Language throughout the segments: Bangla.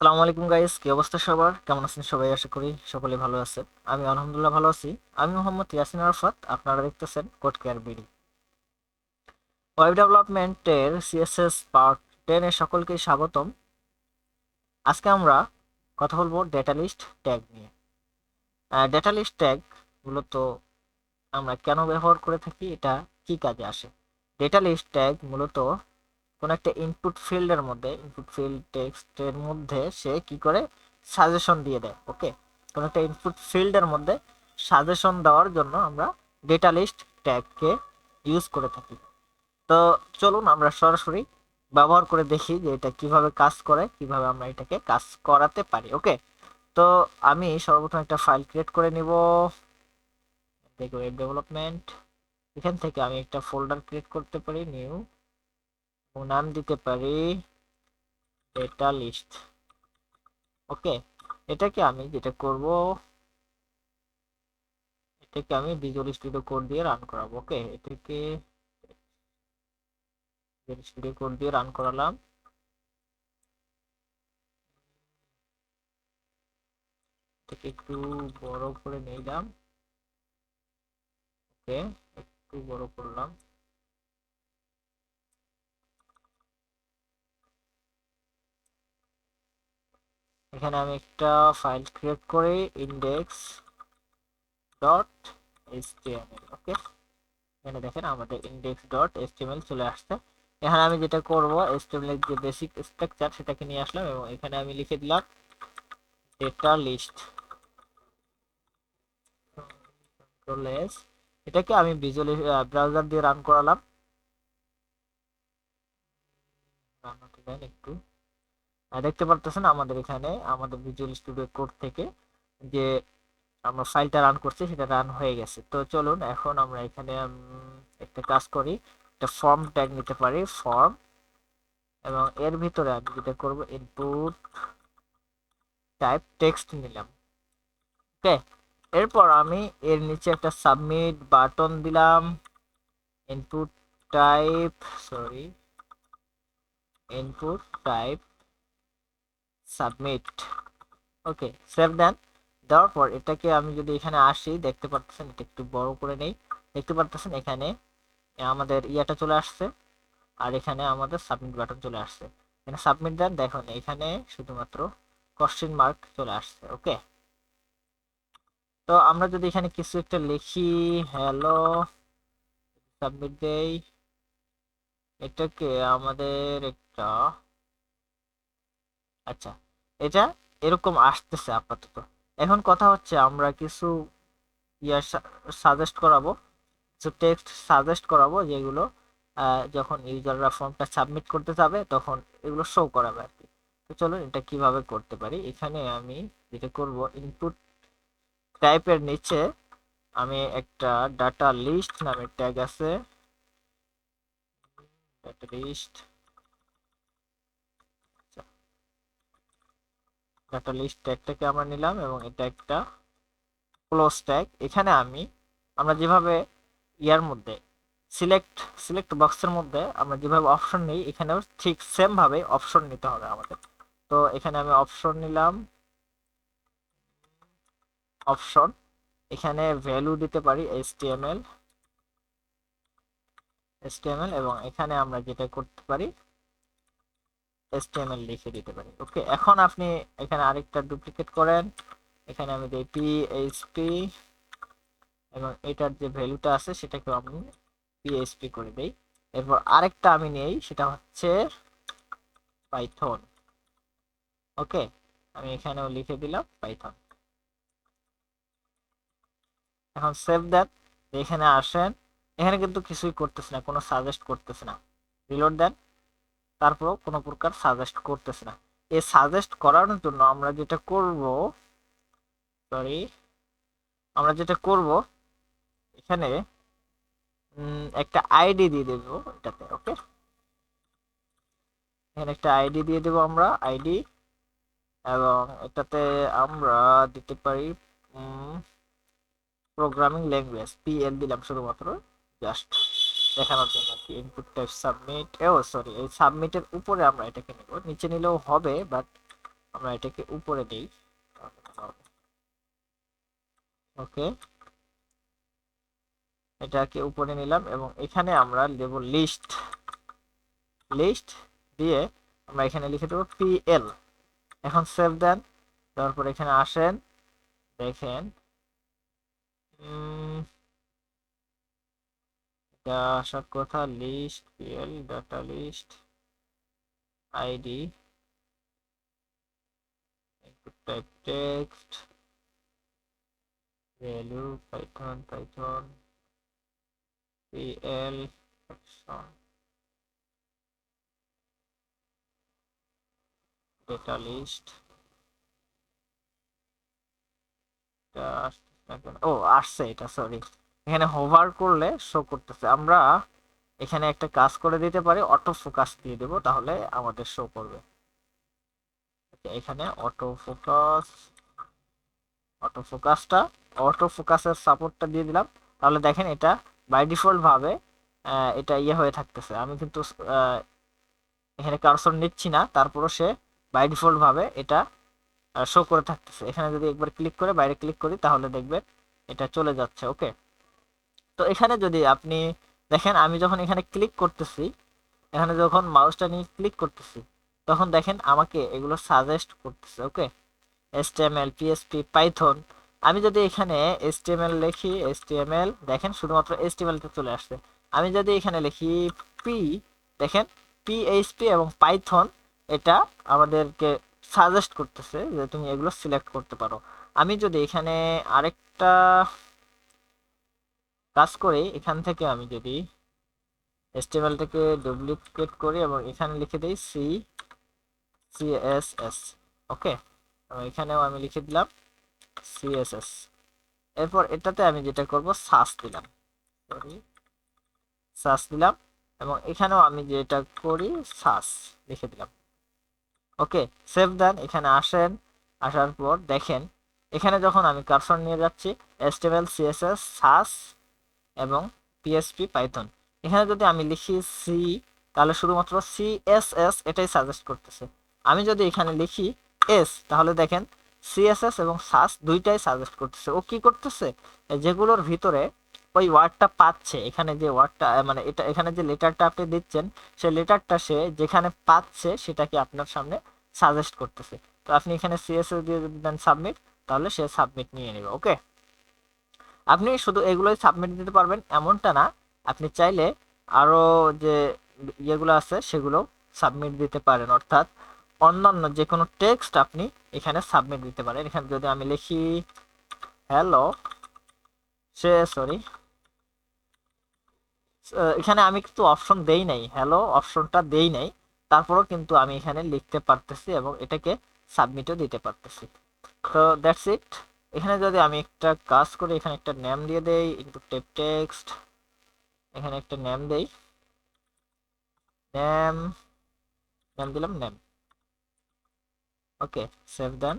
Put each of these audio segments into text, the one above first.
আসসালামু আলাইকুম গাইস, কি অবস্থা সবার? কেমন আছেন সবাই? আশা করি সকলে ভালো আছে। আমি আলহামদুলিল্লাহ ভালো আছি। আমি মোহাম্মদ ইয়াসিন আরাফাত, আপনারা দেখতেছেন কোড কেয়ার বিডি। ওয়েব ডেভেলপমেন্টের সিএসএস পার্ট 10 এ সকলকে স্বাগতম। আজকে আমরা কথা বলবো ডেটা লিস্ট ট্যাগ নিয়ে। ডেটা লিস্ট ট্যাগ মূলত আমরা কেন ব্যবহার করে থাকি, এটা কি কাজে আসে? ডেটা লিস্ট ট্যাগ মূলত কোন একটা ইনপুট ফিল্ডের মধ্যে, ইনপুট ফিল্ড টেক্সটের মধ্যে সে কি করে সাজেশন দিয়ে দেয়। ওকে, কোন একটা ইনপুট ফিল্ডের মধ্যে সাজেশন দেওয়ার জন্য আমরা ডেটা লিস্ট ট্যাগকে ইউজ করে থাকি। তো চলুন আমরা সরাসরি ব্যবহার করে দেখি যে এটা কিভাবে কাজ করে, কিভাবে আমরা এটাকে কাজ করাতে পারি। ওকে, তো আমি সর্বপ্রথম একটা ফাইল ক্রিয়েট করে নিব। দেখো ওয়েব ডেভেলপমেন্ট, এখান থেকে আমি একটা ফোল্ডার ক্রিয়েট করতে পারি, নিউ, নাম দিতে পারি ডেটা লিস্ট। ওকে, এটাকে আমি যেটা করব, এটাকে আমি ভিজুয়াল স্টুডিও কোড দিয়ে রান করাবো। ওকে, এটাকে ভিজুয়াল স্টুডিও কোড দিয়ে রান করালাম। এটাকে একটু বড় করে নিলাম। ওকে, একটু বড় করলাম। এখানে আমি একটা ফাইল ক্রিয়েট করে ইন্ডেক্স ডট এইচটিএমএল। ওকে, এখানে দেখেন আমাদের ইন্ডেক্স ডট এইচটিএমএল চলে আসছে। এখানে আমি যেটা করব, এইচটিএমএল এর যে বেসিক স্ট্রাকচার সেটাকে নিয়ে আসলাম এবং এখানে আমি লিখে দিলাম ডেটা লিস্ট কন্ট্রোল এস। এটাকে আমি ভিজুয়াল ব্রাউজার দিয়ে রান করালাম। রান হতে দেন একটু। দেখতে পারতেছেন আমাদের এখানে আমাদের ভিজুয়াল স্টুডিও কোড থেকে যে আমরা ফাইলটা রান করছি সেটা রান হয়ে গেছে। তো চলুন এখন আমরা এখানে একটা কাজ করি, একটা ফর্ম ট্যাগ নিতে পারি, ফর্ম, এবং এর ভিতরে আমি যেটা করব ইনপুট টাইপ টেক্সট নিলাম। ওকে, এরপর আমি এর নিচে একটা সাবমিট বাটন দিলাম। Input type, sorry, input type submit. Okay, save দেন। দেওয়ার পর এটাকে আমি যদি এখানে আসি, দেখতে পারতেছেন, এটা একটু বড় করে নেই। দেখতে পারতেছেন এখানে আমাদের ইয়াটা চলে আসছে, আর এখানে আমাদের সাবমিট বাটন চলে আসছে। এখানে সাবমিট দেন, দেখুন এখানে শুধুমাত্র কোশ্চেন মার্ক চলে আসছে। ওকে, তো আমরা যদি এখানে কিছু একটা লিখি, হ্যালো, সাবমিট দেই, এটাকে আমাদের একটা, আচ্ছা, এটা এরকম আসতেছে আপাতত। এখন কথা হচ্ছে আমরা কিছু ইয়ার সাজেস্ট করাবো, কিছু টেক্সট সাজেস্ট করাবো যেগুলো যখন ইউজাররা ফর্মটা সাবমিট করতে যাবে তখন এগুলো শো করাবে আর কি। তো চলুন এটা কিভাবে করতে পারি। এখানে আমি যেটা করব, ইনপুট টাইপের নিচে আমি একটা ডাটা লিস্ট নামে ট্যাগ আছে, ডাটা লিস্ট, ডাটা লিস্ট ট্যাগটাকে আমরা নিলাম এবং এটা একটা ক্লোজ ট্যাগ। এখানে আমরা যেভাবে ইয়ার মধ্যে সিলেক্ট সিলেক্ট বক্সের মধ্যে আমরা যেভাবে অপশন নিই, এখানেও ঠিক সেম ভাবে অপশন নিতে হবে আমাদের। তো এখানে আমি অপশন নিলাম, অপশন, এখানে ভ্যালু দিতে পারি এইচটিএমএল এবং এখানে আমরা যেটা করতে পারি এইচটিএমএল লিখে দিতে পারি। ওকে, এখন আপনি এখানে আরেকটা ডুপ্লিকেট করেন, এখানে আমি দিই পিএইচপি এবং এটার যে ভ্যালুটা আছে সেটাকে আমি পিএইচপি করে দেই। এরপর আরেকটা আমি নেই, সেটা হচ্ছে পাইথন। ওকে, আমি এখানেও লিখে দিলাম পাইথন। এখন সেভ দেন, এখানে আসেন, এখানে কিন্তু কিছুই করতেছে না, কোনো সাজেস্ট করতেছে না। রিলোড দেন, তারপরও কোনো প্রকার সাজেস্ট করতেছে না। এই সাজেস্ট করানোর জন্য আমরা যেটা করব, সরি, আমরা যেটা করব এখানে একটা আইডি দিয়ে দেবো এটাতে। ওকে, এখানে একটা আইডি দিয়ে দেবো আমরা, আইডি, এবং এটাতে আমরা দিতে পারি প্রোগ্রামিং ল্যাঙ্গুয়েজ, পিএল দিলাম শুধুমাত্র, জাস্ট দেখানোর জন্য আর কি। ইনপুট টাইপ সাবমিট, ও সরি, এই সাবমিটের উপরে আমরা এটাকে নিব, নিচে নিলেও হবে বাট আমরা এটাকে উপরে দিই। ওকে, এটাকে উপরে নিলাম এবং এখানে আমরা দেব লিস্ট। লিস্ট দিয়ে আমরা এখানে লিখে দেবো পিএল। এখন সেভ দেন। তারপর এখানে আসেন, দেখেন এটা আসার কথা, list PL data list ID type text value Python PL data list. ও আসছে এটা, সরি, এখানে হোভার করলে শো করতেছে। আমরা এখানে একটা কাজ করে দিতে পারি, অটো ফোকাস দিয়ে দেব, তাহলে আমাদের শো করবে। এখানে অটো ফোকাসের সাপোর্টটা দিয়ে দিলাম। তাহলে দেখেন এটা বাই ডিফল্ট ভাবে এটা হয়ে থাকতেছে। আমি কিন্তু এখানে কারসর নিচ্ছি না, তারপরও সে বাই ডিফল্ট ভাবে এটা শো করে থাকতেছে। এখানে যদি একবার ক্লিক করে বাইরে ক্লিক করি তাহলে দেখবেন এটা চলে যাচ্ছে। ওকে, তো এখানে যদি আপনি দেখেন, আমি যখন এখানে ক্লিক করতেছি, এখানে যখন মাউসটা নিয়ে ক্লিক করতেছি, তখন দেখেন আমাকে এগুলো সাজেস্ট করতেছে। ওকে, HTML PHP পাইথন। আমি যদি এখানে HTML লিখি, HTML দেখেন শুধুমাত্র HTML তে চলে আসছে। আমি যদি এখানে লিখি পি, দেখেন PHP এবং পাইথন, এটা আমাদেরকে সাজেস্ট করতেছে যে তুমি এগুলো সিলেক্ট করতে পারো। আমি যদি এখানে আরেকটা কাজ করি, এখান থেকে আমি যদি HTML থেকে ডুপ্লিকেট করি এবং এখানে লিখে দিই CSS। ওকে, এখানেও আমি লিখে দিলাম CSS। এরপর এটাতে আমি যেটা করব, সাস দিলাম এবং এখানেও আমি যেটা করি সাস লিখে দিলাম। ওকে, সেভ দেন। এখানে আসেন, আসার পর দেখেন এখানে যখন আমি কার্সর নিয়ে যাচ্ছি, HTML CSS সাস এবং PHP পাইথন, এখানে যদি আমি লিখি সি, তাহলে শুধুমাত্র CSS এটাই সাজেস্ট করতেছে। আমি যদি এখানে লিখি এস, তাহলে দেখেন CSS এবং সাস দুইটাই সাজেস্ট করতেছে। ও কি করতেছে, যেগুলোর ভিতরে ওই ওয়ার্ডটা পাচ্ছে, এখানে যে ওয়ার্ডটা মানে এটা এখানে যে লেটারটা আপনি দিচ্ছেন, সেই লেটারটা সে যেখানে পাচ্ছে সেটাকে আপনার সামনে সাজেস্ট করতেছে। তো আপনি এখানে CSS দিয়ে দেন সাবমিট, তাহলে সে সাবমিট নিয়ে নেবে। ওকে, আপনি শুধু এগুলোই সাবমিট দিতে পারবেন এমনটা না, আপনি চাইলে আরো যে ইয়েগুলো আছে সেগুলো সাবমিট দিতে পারেন, অর্থাৎ অন্যান্য যে কোনো টেক্সট আপনি এখানে সাবমিট দিতে পারেন। এখানে যদি আমি লিখি হ্যালো, সরি, এখানে আমি কিন্তু অপশন দেই নাই, হ্যালো অপশনটা দেই নাই, তারপরও কিন্তু আমি এখানে লিখতে পারতেছি এবং এটাকে সাবমিটও দিতে পারতেছি। তো দ্যাটস ইট। এখানে যদি আমি একটা কাজ করি, এখানে একটা নেম দিয়ে দেই, ইনপুট টাইপ টেক্সট, এখানে একটা নেম দেই, নেম নেম দিলাম নেম। ওকে, সেভ দেন।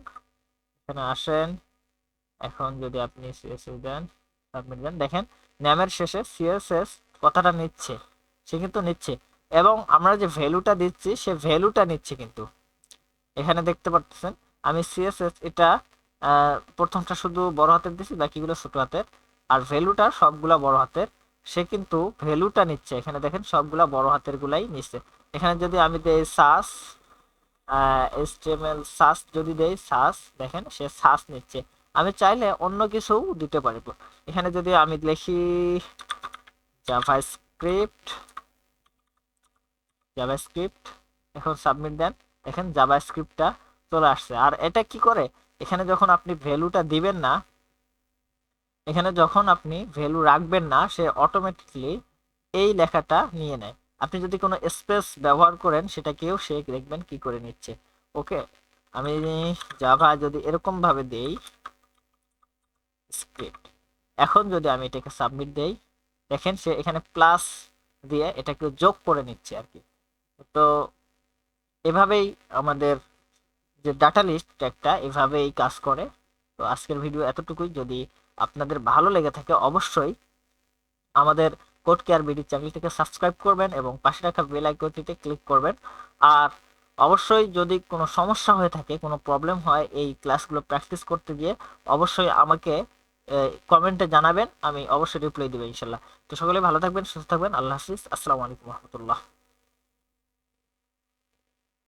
এখানে আসেন, এখন যদি আপনি সিএসএস দেন, সাবমিট দেন, দেখেন নেমের শেষে সিএসএস কথাটা নিচ্ছে, সে কিন্তু নিচ্ছে। এবং আমরা যে ভ্যালুটা দিচ্ছি সে ভ্যালুটা নিচ্ছে কিন্তু। এখানে দেখতে পাচ্ছেন আমি সিএসএস এটা প্রথমটা শুধু বড় হাতের দিছি, বাকিগুলো ছোট হাতের, আর ভ্যালুটা সবগুলা বড় হাতের। সে কিন্তু ভ্যালুটা নিচ্ছে, এখানে দেখেন সবগুলা বড় হাতের গুলাই নিচ্ছে। এখানে যদি আমি দেই সাস HTML সাস, যদি দেই সাস, দেখেন সে সাস নিচ্ছে। আমি চাইলে অন্য কিছু দিতে পারবো। এখানে যদি আমি লিখি জাভাস্ক্রিপ্ট, জাভাস্ক্রিপ্ট, এখন সাবমিট দেন, দেখেন জাভাস্ক্রিপ্টটা চলে আসছে। আর এটা কি করে, এখানে যখন আপনি ভ্যালুটা দিবেন না, এখানে যখন আপনি ভ্যালু রাখবেন না, সে অটোমেটিকলি এই লেখাটা নিয়ে নেয়। আপনি যদি কোনো স্পেস ব্যবহার করেন সেটাকেও সে দেখবেন কি করে নিচ্ছে। ওকে, আমি জাভা যদি এরকম ভাবে দেই স্ক্রিপ্ট, এখন যদি আমি এটাকে সাবমিট দেই, দেখেন সে এখানে প্লাস দিয়ে এটাকে যোগ করে নিচ্ছে আর কি। তো এভাবেই আমাদের যে ডাটা লিস্ট ট্যাগটা এভাবেই কাজ করে। তো আজকের ভিডিও এতটুকুই। যদি আপনাদের ভালো লেগে থাকে অবশ্যই আমাদের কোড কেয়ার বিডি চ্যানেলটিকে সাবস্ক্রাইব করবেন এবং পাশে রাখা বেল আইকনটিতে ক্লিক করবেন। আর অবশ্যই যদি কোনো সমস্যা হয়ে থাকে, কোনো প্রবলেম হয় এই ক্লাসগুলো প্র্যাকটিস করতে গিয়ে, অবশ্যই আমাকে কমেন্টে জানাবেন, আমি অবশ্যই রিপ্লাই দেবো ইনশাল্লাহ। তো সকলে ভালো থাকবেন, সুস্থ থাকবেন, আল্লাহ হাফিজ, আসসালামু আলাইকুম রহমতুল্লাহ।